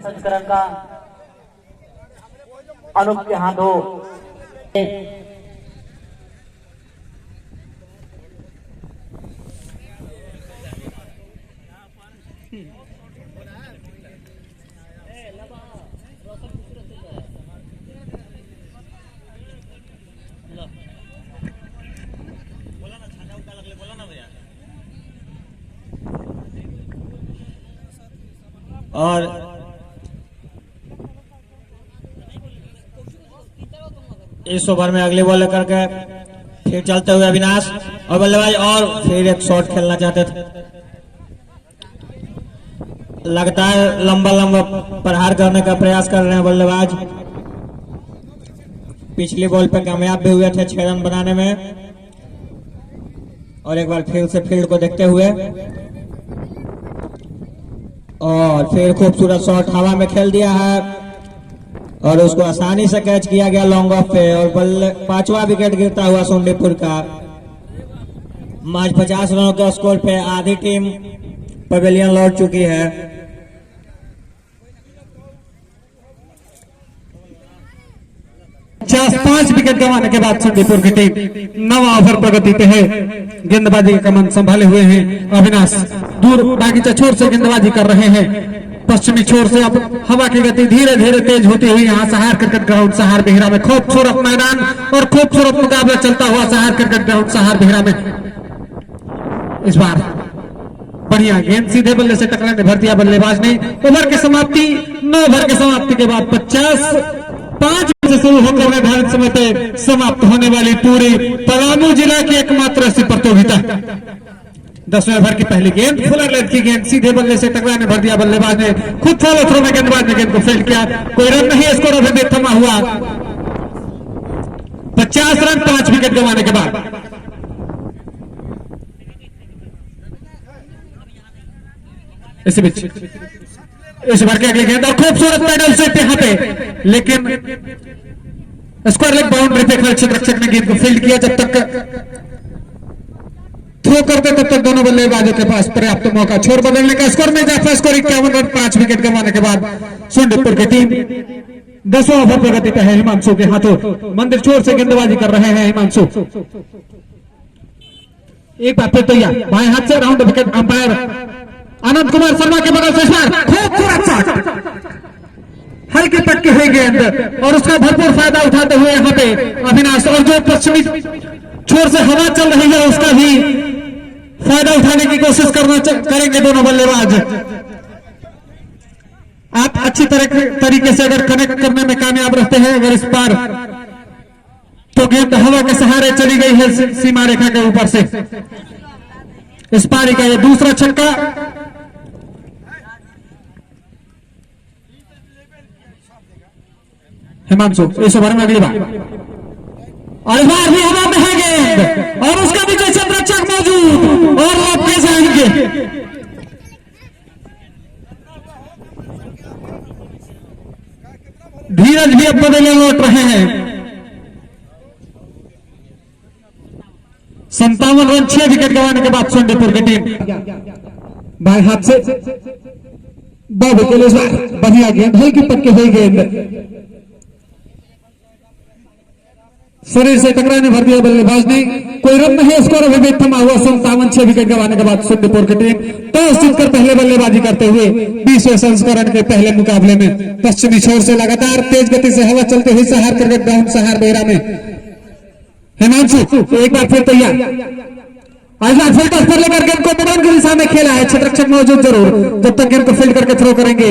संस्करण का अनूप के हाथों और इस ओवर में अगली बॉल लेकर के फिर चलते हुए अविनाश और बल्लेबाज और फिर एक शॉट खेलना चाहते थे। लगता है लंबा लंबा प्रहार करने का प्रयास कर रहे हैं बल्लेबाज। पिछली बॉल पे कामयाब भी हुए थे 6 रन बनाने में। और एक बार फिर से फील्ड को देखते हुए और फिर खूबसूरत शॉट हवा में खेल दिया है और उसको आसानी से कैच किया गया लॉन्ग ऑफ पे। और बल्ले 5वां विकेट गिरता हुआ सोंडीपुर का। मैच 50 रनों के स्कोर पे आधी टीम पवेलियन लौट चुकी है। पांच विकेट गंवाने के बाद सोंडीपुर की टीम 9 ओवर प्रगति पे है। गेंदबाजी का कमान संभाले हुए हैं अविनाश। दूर बागीचा छोर से गेंदबाजी कर रहे हैं। पश्चिमी छोर से अब हवा की गति धीरे धीरे तेज होती हुई यहाँ सहार क्रिकेट ग्राउंड सहार बिहरा में खूबसूरत मैदान और खूबसूरत मुकाबला चलता हुआ सहार क्रिकेट ग्राउंड सहार बिहरा में। इस बार बढ़िया गेंद सीधे बल्ले से टकराने भर दिया बल्लेबाज ने। ओवर की समाप्ति 9 ओवर की समाप्ति के बाद 50-5 से शुरू होकर निर्धारित समय पे समाप्त होने वाली पूरी पलामू जिला की एकमात्र ऐसी प्रतियोगिता। 10वें ओवर की पहली गेंद फुलर लेंथ की गेंद सीधे बल्ले से टकराने भर दिया बल्लेबाज ने। खुद फॉलो थ्रो में गेंदबाज ने गेंद को फील्ड किया। कोई रन नहीं, स्कोर अभी भी थमा हुआ 50 रन 5 विकेट गंवाने के बाद। इसी बीच इस ओवर की अगली गेंद और खूबसूरत पैडल से यहाँ पे, लेकिन स्क्वायर लेग बाउंड्री पे खड़े रक्षक ने गेंद को फील्ड किया। जब तक थ्रो करते तब तक दोनों बल्लेबाजों के पास पर्याप्त मौका। छोर बदलने का स्कोर में जाफा स्कोर 51 रन 5 विकेट गंवाने के बाद सोंडीपुर की टीम 10वां ओवर प्रगति पे है। हिमांशु के हाथों मंदिर छोर से गेंदबाजी कर रहे हैं हिमांशु। एक बार फिर तैयार बाएं हाथ से round wicket umpire Anand Kumar Sharma के बगल से खूबसूरत शॉट हल्की पटकी हुई गेंद और उसका भरपूर फायदा उठाते हुए यहाँ पे अविनाश। और जो पश्चिमी छोर से हवा चल रही है उसका भी फायदा उठाने की कोशिश करेंगे दोनों बल्लेबाज। आप अच्छी तरीके से अगर कनेक्ट करने में कामयाब रहते हैं अगर इस पार, तो गेंद हवा के सहारे चली गई है सीमा रेखा के ऊपर से। इस पारी का ये दूसरा छक्का। हिमांशु इस ओवर में अगली बार और इस बार भी हवा में है गेंद और उसका भी कोई संरक्षक मौजूद और लौट के जाएंगे। धीरज भी अब बदले लौट रहे हैं। 57 रन 6 विकेट गंवाने के बाद सोंडीपुर की टीम बाएं हाथ से बाबू के लिए बढ़िया गेंद हल्की पटकी हुई गेंद शरीर से टकराने भर दिया बल्लेबाज ने। कोई रन नहीं, स्कोर अभी भी थमा हुआ 57 6 विकेट गंवाने के बाद सोंडीपुर की टीम टॉस जीतकर पहले बल्लेबाजी करते हुए 20वें संस्करण के पहले मुकाबले में पश्चिमी छोर से लगातार तेज गति से हवा चलते हुए सहार क्रिकेट ग्राउंड सहार बेहरा में हिमांशु एक बार फिर तैयार। आज बार फिल्टर पर लेकर गेंद को मैदान की दिशा में खेला है। क्षेत्ररक्षक मौजूद जरूर, जब तक गेंद को फील्ड करके थ्रो करेंगे।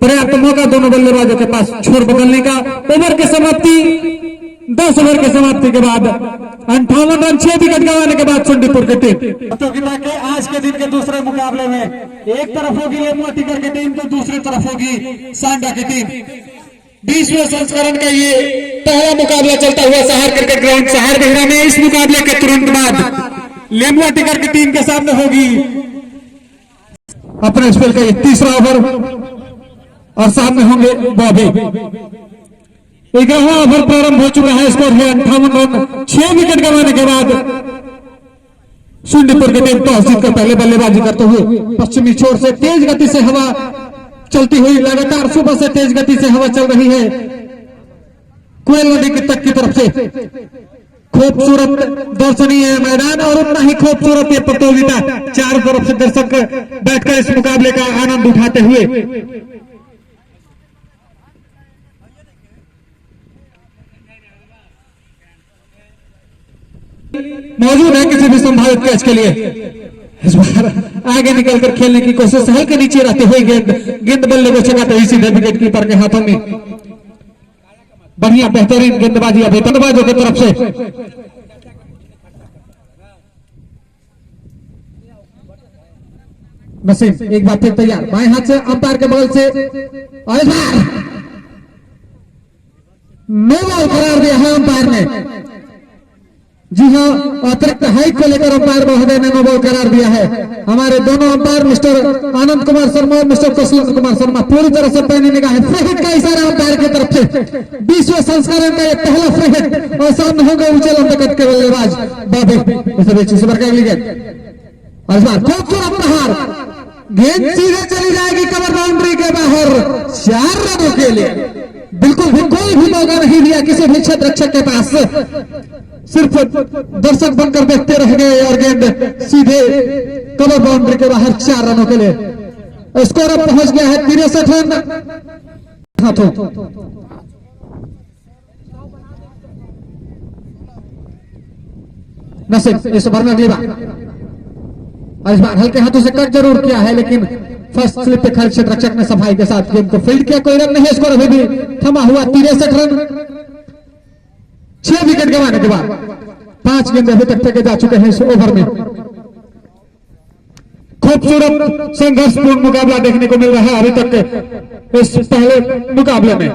पर्याप्त मौका दोनों बल्लेबाजों के पास छोर बदलने का। ओवर की समाप्ति 10 ओवर की समाप्ति के बाद 58 रन 6 विकेट गंवाने के बाद सोंडीपुर की टीम प्रतियोगिता के आज के दिन के दूसरे मुकाबले में एक तरफ होगी लेमुआ टिकर की टीम तो दूसरी तरफ होगी सांडा की टीम। 20वें संस्करण का ये पहला मुकाबला चलता हुआ सहार क्रिकेट ग्राउंड सहार बिहरा में। इस मुकाबले के तुरंत बाद लेमुआ टिकर की टीम के सामने होगी अपने स्पेल का ये तीसरा ओवर और सामने होंगे बॉबी। 11वां ओवर प्रारंभ हो चुका है। स्कोर है 58 रन 6 विकेट गंवाने के बाद सोंडीपुर की टीम टॉस जीतकर पहले बल्लेबाजी करते हुए पश्चिमी छोर से तेज गति से हवा चलती हुई लगातार सुबह से तेज गति से हवा चल रही है कोयल नदी की तट की तरफ से। खूबसूरत दर्शनीय मैदान और उतना ही खूबसूरत ये प्रतियोगिता, चारों तरफ से दर्शक बैठकर इस मुकाबले का आनंद उठाते हुए मौजूद है किसी भी संभावित कैच के लिए। इस बार आगे निकलकर खेलने की कोशिश, हल्के नीचे रहते हुए गेंद बल्ले को चकाते हुए सीधे विकेट कीपर के हाथों में। बढ़िया बेहतरीन गेंदबाजी अभी गेंदबाजों की तरफ से। नसीम एक बार फिर तैयार, बाएं हाथ से अंपायर के बगल से और नो बॉल करार दिया है अंपायर ने। जी हाँ, अतिरिक्त हाइट को लेकर अंपायर महोदय ने नो बॉल करार दिया है। हमारे दोनों अंपायर मिस्टर आनंद कुमार शर्मा और मिस्टर कौशलेंद्र कुमार शर्मा पूरी तरह से पैनी निगाह है। फ्री हिट का इशारा अंपायर की तरफ से। 20वें संस्करण का एक पहला फ्री हिट और सामने होंगे ऊंचे लंबे कद के बल्लेबाज बाबे। और इस बार खूबसूरत प्रहार, गेंद सीधे चली जाएगी कवर बाउंड्री के बाहर 4 रनों के लिए। बिल्कुल भी कोई भी मौका नहीं दिया किसी भी क्षेत्र रक्षक के पास, सिर्फ दर्शक बनकर देखते रह गए और गेंद सीधे कवर बाउंड्री के बाहर 4 रनों के लिए। स्कोर अब पहुंच गया है 63 रन हाथों। नसीब इस ओवर में अगली बार, और इस बार हल्के हाथों से कट जरूर किया है लेकिन फर्स्ट स्लिप पे खड़े क्षेत्र रक्षक ने सफाई के साथ गेंद को फील्ड किया। कोई रन नहीं, स्कोर अभी भी थमा हुआ 63 रन। 6 विकेट गंवाने के बाद 5 गेंद अभी तक फेंके जा चुके हैं इस ओवर में। खूबसूरत संघर्षपूर्ण मुकाबला देखने को मिल रहा है अभी तक इस पहले मुकाबले में।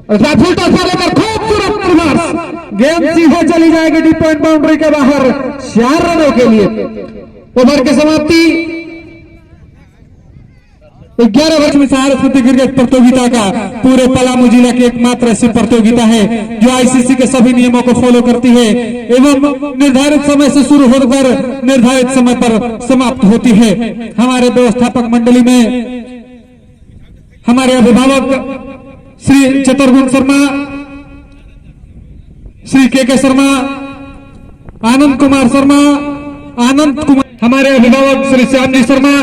खूबसूरत रिवर्स, गेंद सीधे चली जाएगी डीप पॉइंट बाउंड्री के बाहर 4 रनों के लिए। ओवर की समाप्ति 11 वर्ष में सारस्वती क्रिकेट प्रतियोगिता का पूरे पलामू जिला की एकमात्र ऐसी प्रतियोगिता है जो आईसीसी के सभी नियमों को फॉलो करती है एवं निर्धारित समय से शुरू होकर निर्धारित समय पर समाप्त होती है। हमारे व्यवस्थापक मंडली में हमारे अभिभावक श्री चतुर्गुण शर्मा, श्री के शर्मा, आनंद कुमार शर्मा, हमारे अभिभावक श्री श्यामजी शर्मा।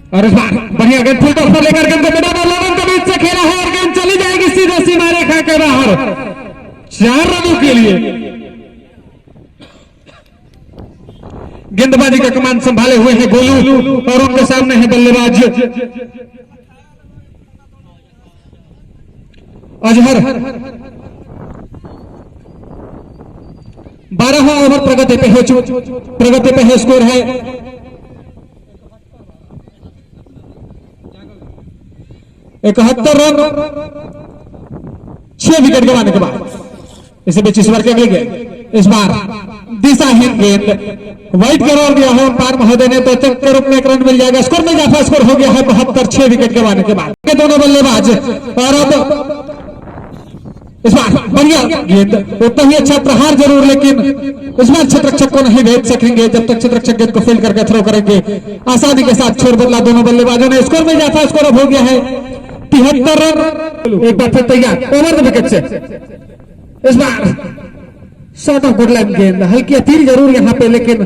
और इस बार बढ़िया गेंद फुल टॉस पर लेकर गेंद को लोगों के बीच से खेला है और गेंद चली जाएगी सीधे सीमा रेखा के बाहर 4 रनों के लिए। गेंदबाजी का कमान संभाले हुए हैं गोलू और उनके सामने है बल्लेबाज अजहर। 12वां ओवर प्रगति पे है स्कोर है 71 रन 6 विकेट गंवाने के बाद। इसे बीच इस बार के अगले गेंद, इस बार दिशाहीन गेंद वाइड करार दिया है अंपायर महोदय ने, तो चेक के रूप में 1 रन मिल जाएगा। स्कोर में इजाफा, स्कोर हो गया है 72 6 विकेट गंवाने के बाद के दोनों बल्लेबाज। और अब इस बार बढ़िया गेंद, उतना ही अच्छा प्रहार जरूर लेकिन इस बार क्षेत्ररक्षक को नहीं भेज सकेंगे जब तक क्षेत्ररक्षक गेंद को फील्ड करके थ्रो करेंगे। आसानी के साथ छोर बदला दोनों बल्लेबाजों ने। स्कोर में इजाफा, स्कोर अब हो गया है 73 रन। एक बार फिर तैयार ओवर द विकेट से। इस बार शॉर्ट ऑफ गुडलैंड गेंद, हल्की अपील जरूर यहाँ पे लेकिन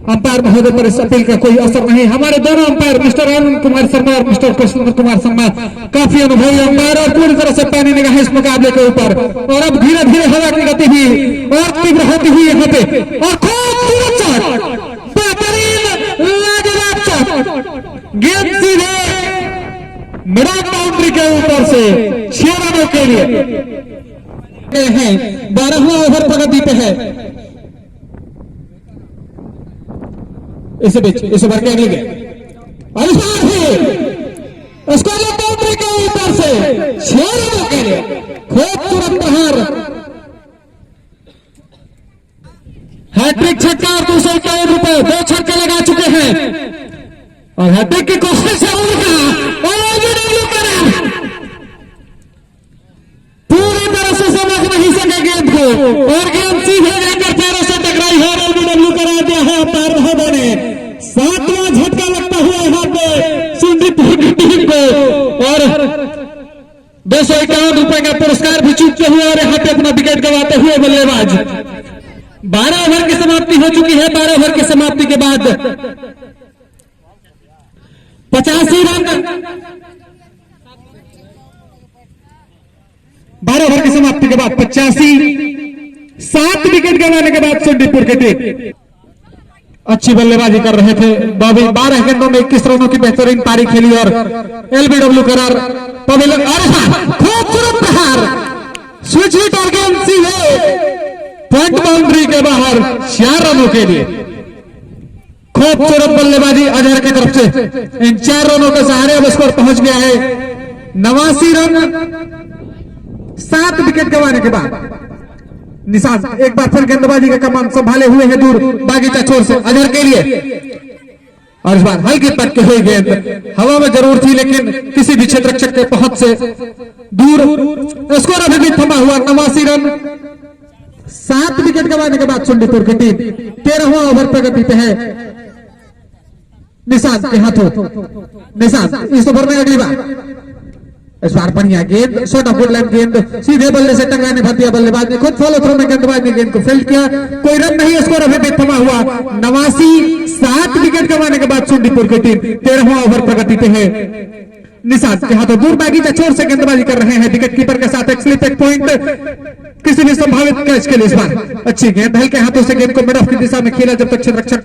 अंपायर महोदय पर इस अपील का कोई असर नहीं। हमारे दोनों अंपायर मिस्टर आनंद कुमार शर्मा और मिस्टर कौशलेंद्र कुमार शर्मा काफी अनुभवी अंपायर और पूरी तरह से पैनी निगाह इस मुकाबले के ऊपर। और अब धीरे धीरे हवा की गति भी और तीव्र होती हुई यहाँ पे और खूबसूरत शॉट, बेहतरीन लाजवाब शॉट, गेंद सीधे मिडल बाउंड्री के ऊपर से 6 रनों के लिए है। 12वां ओवर प्रगति पे है। इस बीच इस ओवर के अगले गेंद स्कोर बाउंड्री के ऊपर से 6 रनों के लिए खूबसूरत प्रहार, हैट्रिक छक्का और 251 रुपए 2 छक्के लगा चुके हैं और हैट्रिक की कोशिश है उनका पूरी तरह से समझ नहीं सके गेंद को और गेंद सीधे जाकर पैरों से टकराई है। एलबीडब्ल्यू करा दिया है अंपायर महोदय ने। 7वां झटका लगता हुआ यहाँ पे सिंधीपुर की टीम को ₹251 का पुरस्कार भी चूकते हुए और यहाँ पे अपना विकेट गंवाते हुए बल्लेबाज। 12 ओवर की समाप्ति हो चुकी है। 12 ओवर की समाप्ति के बाद 85 रन। 12 ओवर की समाप्ति के बाद 85, 7 विकेट गंवाने के बाद सुंदीपुर की टीम अच्छी बल्लेबाजी कर रहे थे। 12 गेंदों में 21 रनों की बेहतरीन पारी खेली और एलबीडब्ल्यू करार पवेलियन। खूबसूरत प्रहार, स्विच हिट और गेंद सीधे पॉइंट बाउंड्री के बाहर 4 रनों के लिए। खूबसूरत बल्लेबाजी अजहर की तरफ से। इन 4 रनों के सहारे अब स्कोर पहुंच गया है 89 रन 7 विकेट गंवाने के बाद। निशान एक बार फिर गेंदबाजी का कमान संभाले हुए है दूर बागीचा छोर से अजहर के लिए। और इस बार हल्की पट के हुई गेंद हवा में जरूर थी लेकिन किसी भी क्षेत्र रक्षक के पहुंच से दूर। स्कोर अभी भी थमा हुआ 89 रन 7 विकेट गंवाने के बाद सुंदीपुर की टीम 13वां ओवर प्रगति पे है। निशान के हाथों निशान इस ओवर में अगली बार। इस बार बढ़िया गेंद शॉर्ट ऑफ गुड लाइन गेंद सीधे बल्ले से टकराने भर दिया बल्लेबाज ने। खुद फॉलो थ्रो में गेंदबाज ने गेंद को फील्ड किया। कोई रन नहीं। स्कोर अभी भी थमा हुआ 89 7 विकेट गंवाने के बाद सुंदीपुर की टीम 13वां ओवर प्रगति पे है। निशान के हाथों दूर बागीचा छोर से गेंदबाजी कर रहे हैं विकेट कीपर के साथ। एक स्लिप एक पॉइंट किसी भी संभावित कैच के लिए। इस बार अच्छी गेंद हल्के हाथों से गेंद को मिड ऑफ की दिशा में खेला जब तक क्षेत्र रक्षक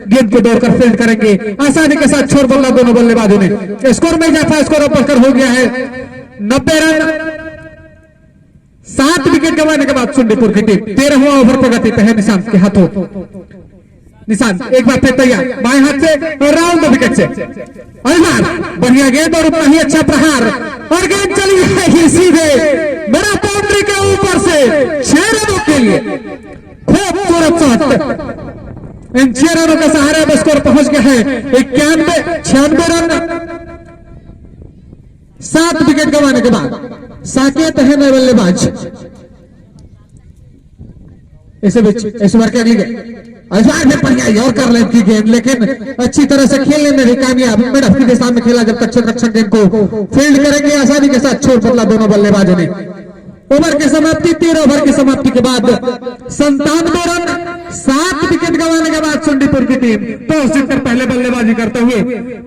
गेंद को दौड़कर फील्ड करेंगे। आसानी के साथ छोर बल्ला दोनों बल्लेबाजों ने। स्कोर में इजाफा। स्कोर ऊपर कर हो गया है 90 रन 7 विकेट गंवाने के बाद सुंदीपुर की टीम 13वां ओवर प्रगति पे है। निशान के हाथों निशान एक बार फिर तैयार बाएं हाथ से और राउंड द विकेट से। बढ़िया गेंद और उतना ही अच्छा प्रहार और गेंद चली जाएगी सीधे मेरा बाउंड्री के ऊपर से 6 रनों के लिए। खूबसूरत शॉट। इन 6 रनों के सहारे अब स्कोर पहुंच गया है 96 रन 7 विकेट गंवाने के बाद। साकेत है नए बल्लेबाज। इसे इस बार क्या बढ़िया और कर लेती गेंद लेकिन अच्छी तरह से खेलने में भी कामयाब। मिड ऑफ की दिशा में खेला जब तक क्षेत्र रक्षक गेंद को फील्ड करेंगे। आसानी के साथ छोड़ बदला दोनों बल्लेबाजों ने। ओवर की समाप्ति 13 ओवर की समाप्ति के बाद 97 रन 7 विकेट गंवाने के बाद सुंदीपुर की टीम टॉस जीतकर पहले बल्लेबाजी करते हुए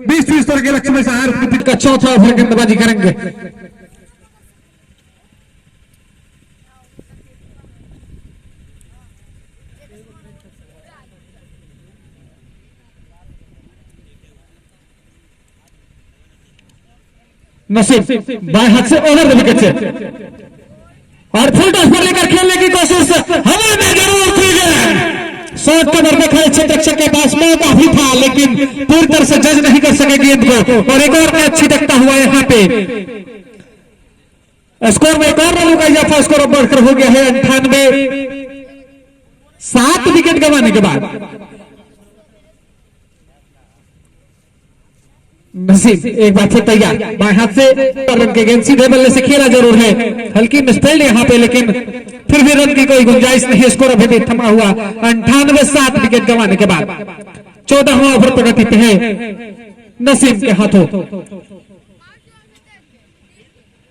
20 ओवर के लक्ष्य में सहार का चौथा ओवर गेंदबाजी करेंगे। नसीब बाएं हाथ से ओवर द विकेट से और फुल टॉस पर लेकर खेलने की कोशिश हवा में जरूर की गई। शॉर्ट कवर में खड़े क्षेत्र रक्षक के पास में काफी था लेकिन पूरी तरह से जज नहीं कर सके गेंद को। और एक और मैच छिटकता हुआ यहाँ पे स्कोर में एक और रनों का इजाफा। स्कोर बढ़कर हो गया है 98 7 विकेट गंवाने के बाद। नसीब एक बार फिर तैयार बाएं हाथ से रन के गेंद सीधे बल्ले से खेला जरूर है। हल्की मिसफील्ड यहाँ पे लेकिन फिर भी रन की कोई गुंजाइश नहीं। स्कोर अभी भी थमा हुआ 98 7 विकेट गंवाने के बाद 14वां ओवर प्रगति पे है। नसीब के हाथों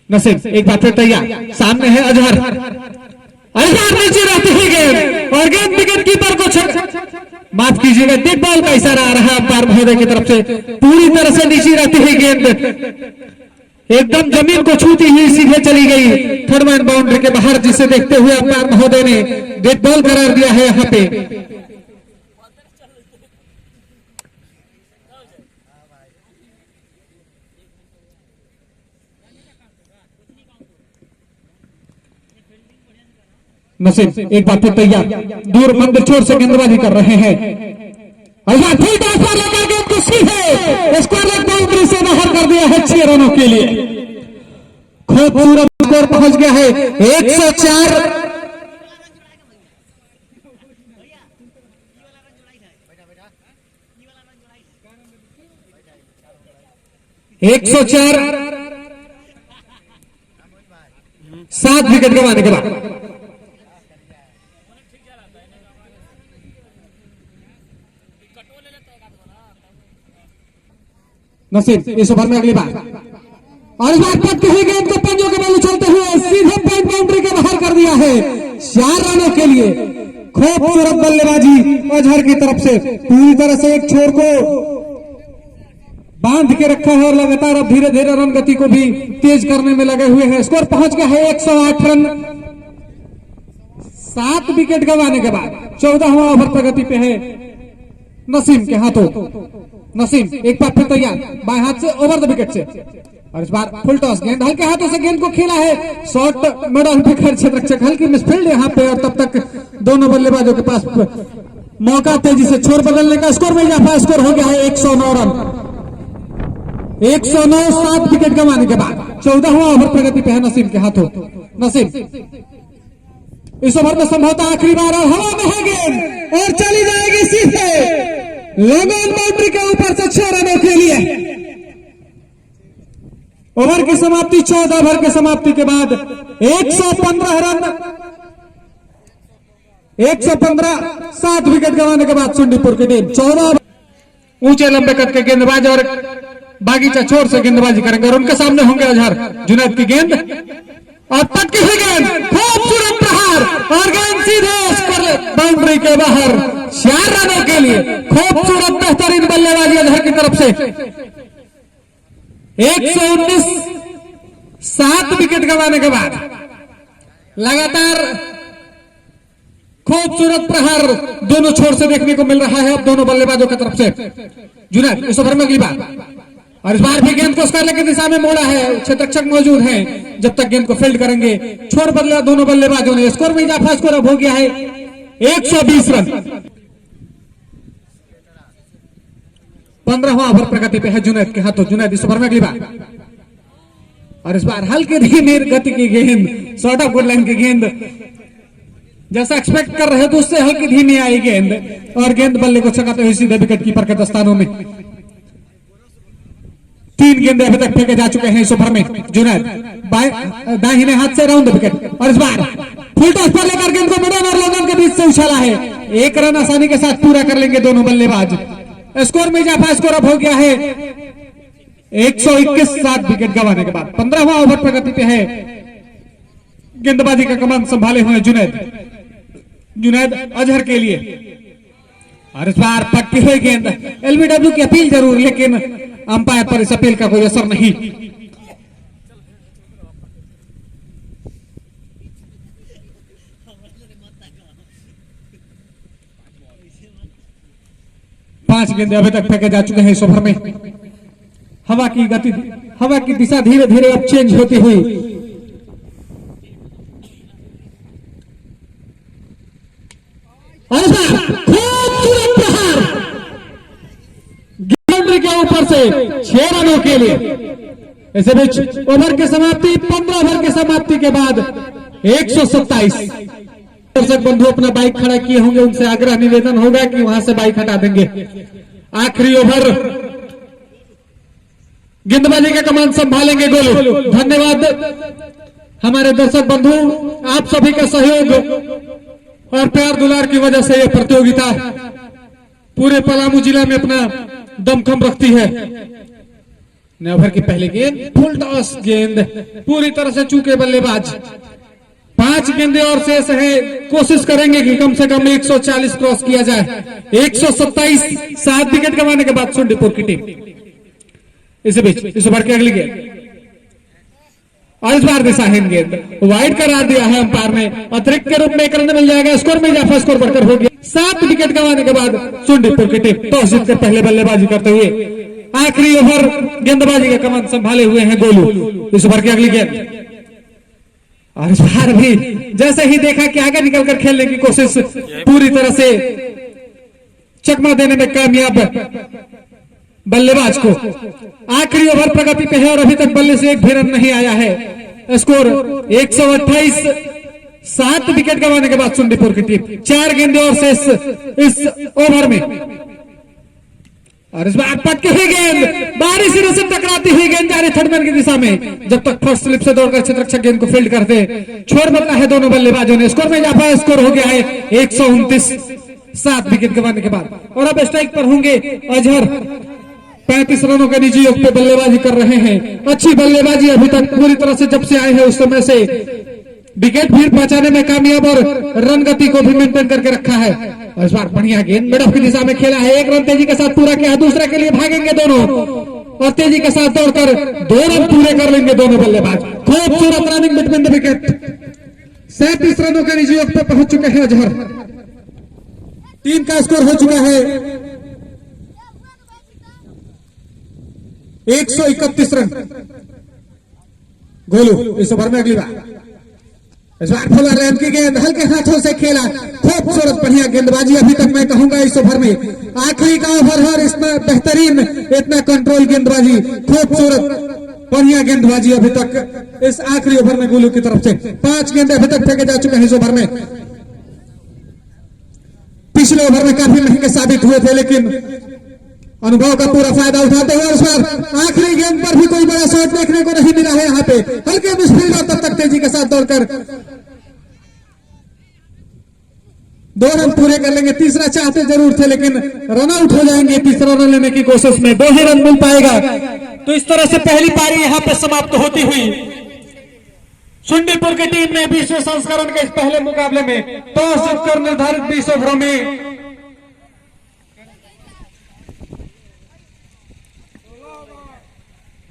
नसीब एक बार फिर तैयार सामने है अजहर। अजहर नीचे रहती है गेंद और गेंद विकेट कीपर को माफ कीजिएगा डेड बॉल का इशारा आ रहा है अंपायर महोदय की तरफ से। पूरी तरह से नीचे रहती है गेंद एकदम जमीन को छूती हुई सीधे चली गई थर्ड मैन बाउंड्री के बाहर जिसे देखते हुए अंपायर महोदय ने डेड बॉल करार दिया है यहाँ पे। नसीब एक बार फिर तैयार दूर मंदिर छोर से गेंदबाजी कर रहे हैं। फुल टॉस पर लेकर गेंद को सीधे स्क्वायर लेग बाउंड्री से बाहर कर दिया है 6 रनों के लिए। खूबसूरत स्कोर पहुंच गया है 104 7 विकेट गंवाने के बाद। नसीब इस ओवर में अगली बार और इस बार पटती हुई गेंद को पंजों के बल चलते हुए सीधे पॉइंट बाउंड्री के बाहर कर दिया है 4 रनों के लिए। खूबसूरत बल्लेबाजी अजहर की तरफ से, पूरी तरह से एक छोर को बांध के रखा है और लगातार अब धीरे धीरे रन गति को भी तेज करने में लगे हुए हैं। स्कोर पहुंच गया है 108 रन 7 विकेट गंवाने के बाद। 14वां ओवर प्रगति पे है नसीम के हाथों। नसीम एक बार फिर तैयार, बाएं हाथ से ओवर द विकेट से, और इस बार फुल टॉस गेंद हल्के हाथों से गेंद को खेला है शॉर्ट मिडल विकेट क्षेत्ररक्षक हल्की मिसफील्ड यहाँ पे, और तब तक दोनों बल्लेबाजों के पास मौका तेजी से छोर बदलने का। स्कोर में इजाफा, स्कोर हो गया है 109 रन 109 7 विकेट गंवाने के बाद। 14वां ओवर प्रगति पे है नसीम के हाथों। नसीम इस ओवर में संभवतः आखिरी बार और हवा में है गेंद और चली जाएगी सीधे लॉन्ग ऑन बाउंड्री के ऊपर से 6 रनों के लिए। ओवर की समाप्ति 14 ओवर की समाप्ति के बाद 115 रन 115 7 विकेट गंवाने के बाद सुंडीपुर की टीम 14 ऊंचे लंबे कद के गेंदबाज और बागीचा छोर से गेंदबाजी करेंगे और उनके सामने होंगे अजहर। जुनैद की गेंद और पटकी हुई गेंद, खूबसूरत प्रहार और गेंद सीधे बाउंड्री के बाहर 4 रनों के लिए। खूबसूरत बेहतरीन बल्लेबाजी अजहर की तरफ से। 119 7 विकेट गंवाने के बाद लगातार खूबसूरत प्रहार दोनों छोर से देखने को मिल रहा है अब दोनों बल्लेबाजों की तरफ से। जुनैद इस ओवर में अगली बार, और इस बार भी गेंद को स्क्वायर की दिशा में मोड़ा है। क्षेत्ररक्षक मौजूद हैं जब तक गेंद को फील्ड करेंगे। छोर बदला दोनों बल्लेबाजों ने। स्कोर में इजाफा, स्कोर अब हो गया है 120 रन। 15वां ओवर प्रगति पे है जुनैद के हाथों। जुनैद इस ओवर में अगली बार, और इस बार हल्के धीमे गति की गेंद, शॉर्ट ऑफ गुड लाइन की गेंद, जैसा एक्सपेक्ट कर रहे थे उससे हल्की धीमी आई गेंद और गेंद बल्ले को चकाते हुए सीधे विकेट कीपर के दस्तानों में। 3 गेंदे अभी तक फेंके जा चुके हैं इस ओवर में। जुनैद दाहिने हाथ से राउंड विकेट, और इस बार फुल टॉस पर लेकर गेंद को मिडन और लॉन्ग के बीच से उछाला है। 1 रन आसानी के साथ पूरा कर लेंगे दोनों बल्लेबाज। स्कोर में इजाफा, स्कोर अब हो गया है 121 7 विकेट गंवाने के बाद। 15वां ओवर प्रगति पे है। गेंदबाजी का कमान संभाले हुए जुनैद अजहर के लिए, और इस बार पटकी हुई गेंद। एलबीडब्ल्यू की अपील जरूर, लेकिन अंपायर पर इस अपील का कोई असर नहीं। पांच गेंदे अभी तक फेंके जा चुके हैं इस ओवर में। हवा की दिशा धीरे धीरे अब चेंज होती हुई खूबसूरत प्रहार बाउंड्री के ऊपर से 6 रनों के लिए। इसी बीच ओवर की समाप्ति 15 ओवर की समाप्ति के बाद 127। दर्शक बंधु अपना बाइक खड़ा किए होंगे, उनसे आग्रह निवेदन होगा कि वहां से बाइक हटा देंगे। आखिरी ओवर गेंदबाजी का कमान संभालेंगे गोलू। धन्यवाद हमारे दर्शक बंधु, आप सभी का सहयोग और प्यार दुलार की वजह से यह प्रतियोगिता पूरे पलामू जिला में अपना दमखम रखती है। नए ओवर की पहली गेंद, फुल टॉस गेंद, पूरी तरह से चूके बल्लेबाज। 5 गेंदे और शेष है, कोशिश करेंगे कि कम से कम 140 क्रॉस किया जाए। 127 7 विकेट गंवाने के बाद सुंडीपुर की टीम। इसी बीच इस ओवर की अगली गेंद, और इस बार दिशाहीन गेंद, वाइड करार दिया है अंपायर ने। अतिरिक्त के रूप में 1 रन मिल जाएगा। स्कोर में इजाफा, स्कोर बढ़कर हो गया 7 विकेट गंवाने के बाद सुंडीपुर की टीम टॉस जीतकर पहले बल्लेबाजी करते हुए। आखिरी ओवर गेंदबाजी का कमान संभाले हुए हैं गोलू। इस ओवर की अगली गेंद, और इस बार भी जैसे ही देखा कि आगे निकलकर खेलने की कोशिश, पूरी तरह से चकमा देने में कामयाब बल्लेबाज को। आखिरी ओवर प्रगति पे है और अभी तक बल्ले से 1 भी रन नहीं आया है। स्कोर 128 7 विकेट गंवाने के बाद सुंडीपुर की टीम। 4 गेंदे और शेष इस ओवर में, और इस बार पटकी हुई गेंद, बारी सिरे से टकराती हुई गेंद जा रही थर्डमैन की दिशा में। जब तक फर्स्ट स्लिप से दौड़कर क्षेत्ररक्षक गेंद को फील्ड करते, छोड़ बदला है दोनों बल्लेबाजों ने। स्कोर में इजाफा, स्कोर हो गया है 129 7 विकेट गंवाने के बाद। और अब स्ट्राइक पर होंगे अजहर। 35 रनों के निजी योग पे बल्लेबाजी कर रहे हैं। अच्छी बल्लेबाजी अभी तक पूरी तरह से जब से आए हैं उस समय से विकेट भीड़ पहुंचाने में कामयाब और रन गति को भी मेंटेन करके रखा है। और इस बार बढ़िया गेंद मिड ऑफ की दिशा में खेला है, 1 रन तेजी के साथ पूरा किया, दूसरे के लिए भागेंगे दोनों और तेजी के साथ दौड़कर 2 रन पूरे कर लेंगे दोनों बल्लेबाज। खूबसूरत रनिंग बिटवीन द विकेट। 37 रनों के निजी योग पे पहुंच चुके हैं अजहर। टीम का स्कोर हो चुका है 131 रन। गोलू इस ओवर में अगली बार इस बार फुलर रैन की गेंद हल्के हाथों से खेला, खूबसूरत बढ़िया गेंदबाजी अभी तक मैं कहूंगा इस ओवर में आखिरी का ओवर है और इसमें बेहतरीन इतना कंट्रोल गेंदबाजी, खूबसूरत बढ़िया गेंदबाजी अभी तक इस आखिरी ओवर में गोलू की तरफ से। 5 गेंद अभी तक फेंके जा चुके हैं इस ओवर में। पिछले ओवर में काफी महंगे साबित हुए थे लेकिन अनुभव का पूरा फायदा उठाते हुए उस पर आखिरी गेंद पर भी कोई बड़ा शॉट देखने को नहीं मिला है। यहाँ पे हल्के मिसफील्डर तब तक तेजी के साथ दौड़कर 2 रन पूरे कर लेंगे। तीसरा चाहते जरूर थे लेकिन रन आउट हो जाएंगे तीसरा रन लेने की कोशिश में। 2 ही रन मिल पाएगा। तो इस तरह से पहली पारी यहाँ पे समाप्त होती हुई सुंडीपुर की टीम ने 20वें संस्करण के इस पहले मुकाबले में टॉस जीतकर निर्धारित 20 ओवरों में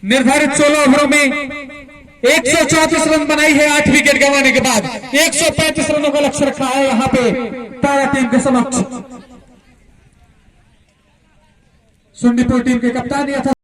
निर्धारित 16 ओवरों में 134 रन बनाई है 8 विकेट गंवाने के बाद। 135 रनों का लक्ष्य रखा है यहाँ पे तारा टीम के समक्ष। सुंडीपुर टीम के कप्तान यथा